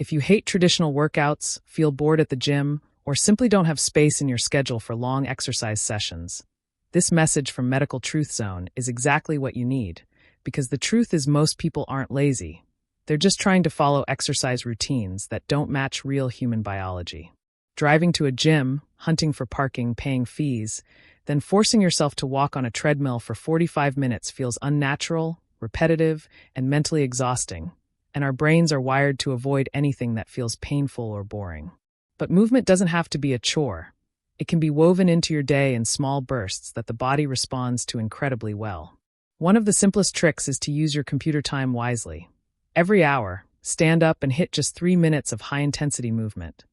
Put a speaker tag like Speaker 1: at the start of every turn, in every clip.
Speaker 1: If you hate traditional workouts, feel bored at the gym, or simply don't have space in your schedule for long exercise sessions, this message from Medical Truth Zone is exactly what you need, because the truth is most people aren't lazy. They're just trying to follow exercise routines that don't match real human biology. Driving to a gym, hunting for parking, paying fees, then forcing yourself to walk on a treadmill for 45 minutes feels unnatural, repetitive, and mentally exhausting, and our brains are wired to avoid anything that feels painful or boring. But movement doesn't have to be a chore. It can be woven into your day in small bursts that the body responds to incredibly well. One of the simplest tricks is to use your computer time wisely. Every hour, stand up and hit just 3 minutes of high-intensity movement.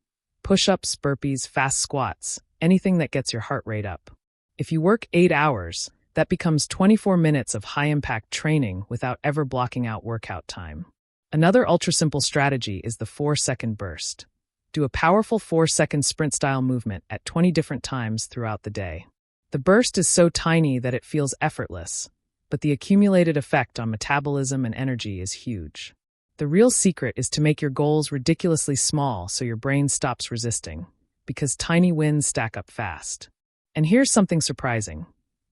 Speaker 1: Push-ups, burpees, fast squats, anything that gets your heart rate up. If you work 8 hours, that becomes 24 minutes of high-impact training without ever blocking out workout time. Another ultra-simple strategy is the 4-second burst. Do a powerful 4-second sprint-style movement at 20 different times throughout the day. The burst is so tiny that it feels effortless, but the accumulated effect on metabolism and energy is huge. The real secret is to make your goals ridiculously small so your brain stops resisting, because tiny wins stack up fast. And here's something surprising.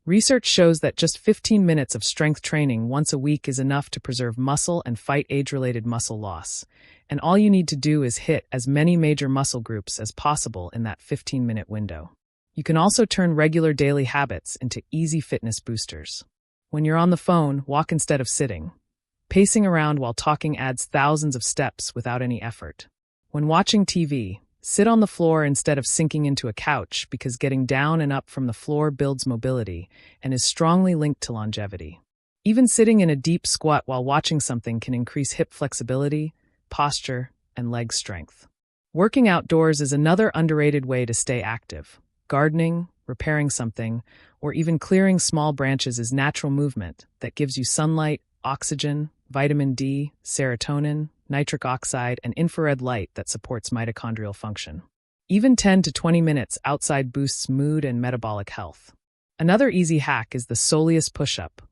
Speaker 1: Research shows that just 15 minutes of strength training once a week is enough to preserve muscle and fight age-related muscle loss. And all you need to do is hit as many major muscle groups as possible in that 15-minute window. You can also turn regular daily habits into easy fitness boosters. When you're on the phone, walk instead of sitting. Pacing around while talking adds thousands of steps without any effort. When watching TV, sit on the floor instead of sinking into a couch because getting down and up from the floor builds mobility and is strongly linked to longevity. Even sitting in a deep squat while watching something can increase hip flexibility, posture, and leg strength. Working outdoors is another underrated way to stay active. Gardening, repairing something, or even clearing small branches is natural movement that gives you sunlight, oxygen, vitamin D, serotonin, nitric oxide, and infrared light that supports mitochondrial function. Even 10 to 20 minutes outside boosts mood and metabolic health. Another easy hack is the soleus push-up,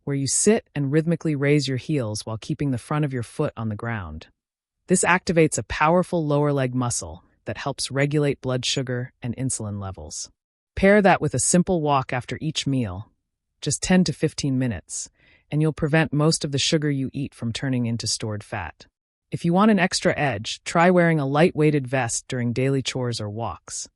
Speaker 1: where you sit and rhythmically raise your heels while keeping the front of your foot on the ground. This activates a powerful lower leg muscle that helps regulate blood sugar and insulin levels. Pair that with a simple walk after each meal, just 10 to 15 minutes, and you'll prevent most of the sugar you eat from turning into stored fat. If you want an extra edge, try wearing a light-weighted vest during daily chores or walks.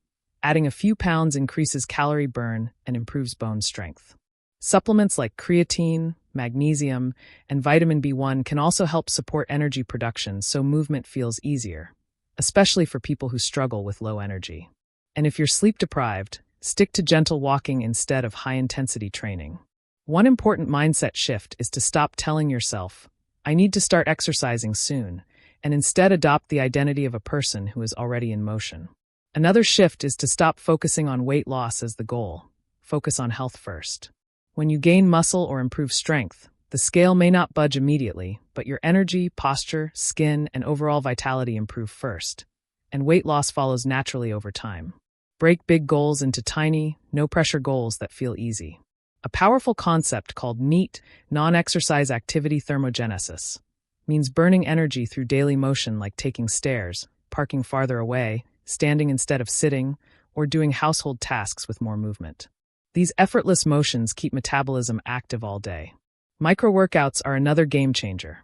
Speaker 1: Adding a few pounds increases calorie burn and improves bone strength. Supplements like creatine, magnesium, and vitamin B1 can also help support energy production so movement feels easier, especially for people who struggle with low energy. And if you're sleep-deprived, stick to gentle walking instead of high-intensity training. One important mindset shift is to stop telling yourself, "I need to start exercising soon," and instead adopt the identity of a person who is already in motion. Another shift is to stop focusing on weight loss as the goal. Focus on health first. When you gain muscle or improve strength, the scale may not budge immediately, but your energy, posture, skin, and overall vitality improve first, and weight loss follows naturally over time. Break big goals into tiny, no-pressure goals that feel easy. A powerful concept called NEAT, non-exercise activity thermogenesis, means burning energy through daily motion like taking stairs, parking farther away, standing instead of sitting, or doing household tasks with more movement. These effortless motions keep metabolism active all day. Micro-workouts are another game changer.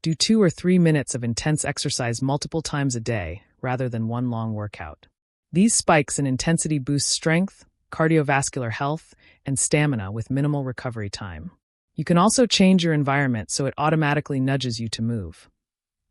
Speaker 1: Do 2 or 3 minutes of intense exercise multiple times a day rather than one long workout. These spikes in intensity boost strength, cardiovascular health, and stamina with minimal recovery time. You can also change your environment so it automatically nudges you to move.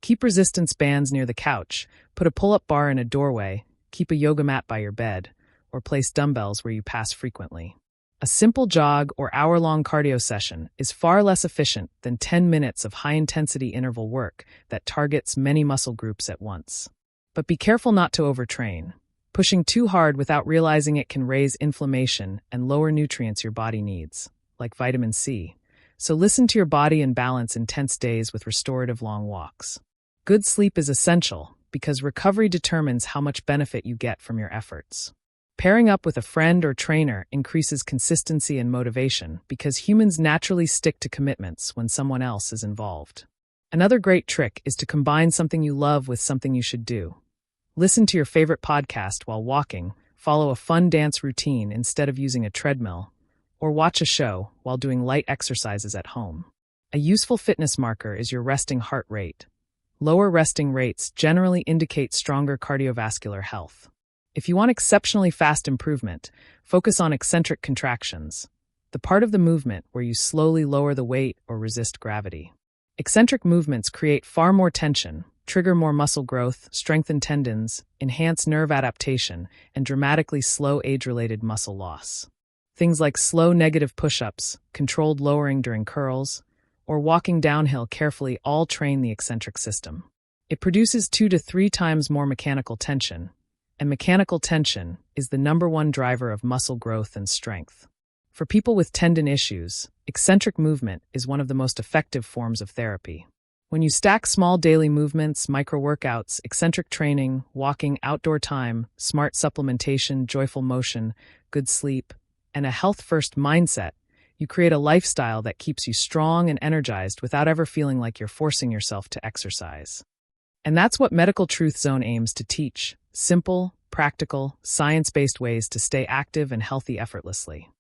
Speaker 1: Keep resistance bands near the couch, put a pull-up bar in a doorway, keep a yoga mat by your bed, or place dumbbells where you pass frequently. A simple jog or hour-long cardio session is far less efficient than 10 minutes of high-intensity interval work that targets many muscle groups at once. But be careful not to overtrain. Pushing too hard without realizing it can raise inflammation and lower nutrients your body needs, like vitamin C. So listen to your body and balance intense days with restorative long walks. Good sleep is essential because recovery determines how much benefit you get from your efforts. Pairing up with a friend or trainer increases consistency and motivation because humans naturally stick to commitments when someone else is involved. Another great trick is to combine something you love with something you should do. Listen to your favorite podcast while walking, follow a fun dance routine instead of using a treadmill, or watch a show while doing light exercises at home. A useful fitness marker is your resting heart rate. Lower resting rates generally indicate stronger cardiovascular health. If you want exceptionally fast improvement, focus on eccentric contractions, the part of the movement where you slowly lower the weight or resist gravity. Eccentric movements create far more tension, trigger more muscle growth, strengthen tendons, enhance nerve adaptation, and dramatically slow age-related muscle loss. Things like slow negative push-ups, controlled lowering during curls, or walking downhill carefully all train the eccentric system. It produces 2 to 3 times more mechanical tension, and mechanical tension is the #1 driver of muscle growth and strength. For people with tendon issues, eccentric movement is one of the most effective forms of therapy. When you stack small daily movements, micro-workouts, eccentric training, walking, outdoor time, smart supplementation, joyful motion, good sleep, and a health-first mindset, you create a lifestyle that keeps you strong and energized without ever feeling like you're forcing yourself to exercise. And that's what Medical Truth Zone aims to teach: simple, practical, science-based ways to stay active and healthy effortlessly.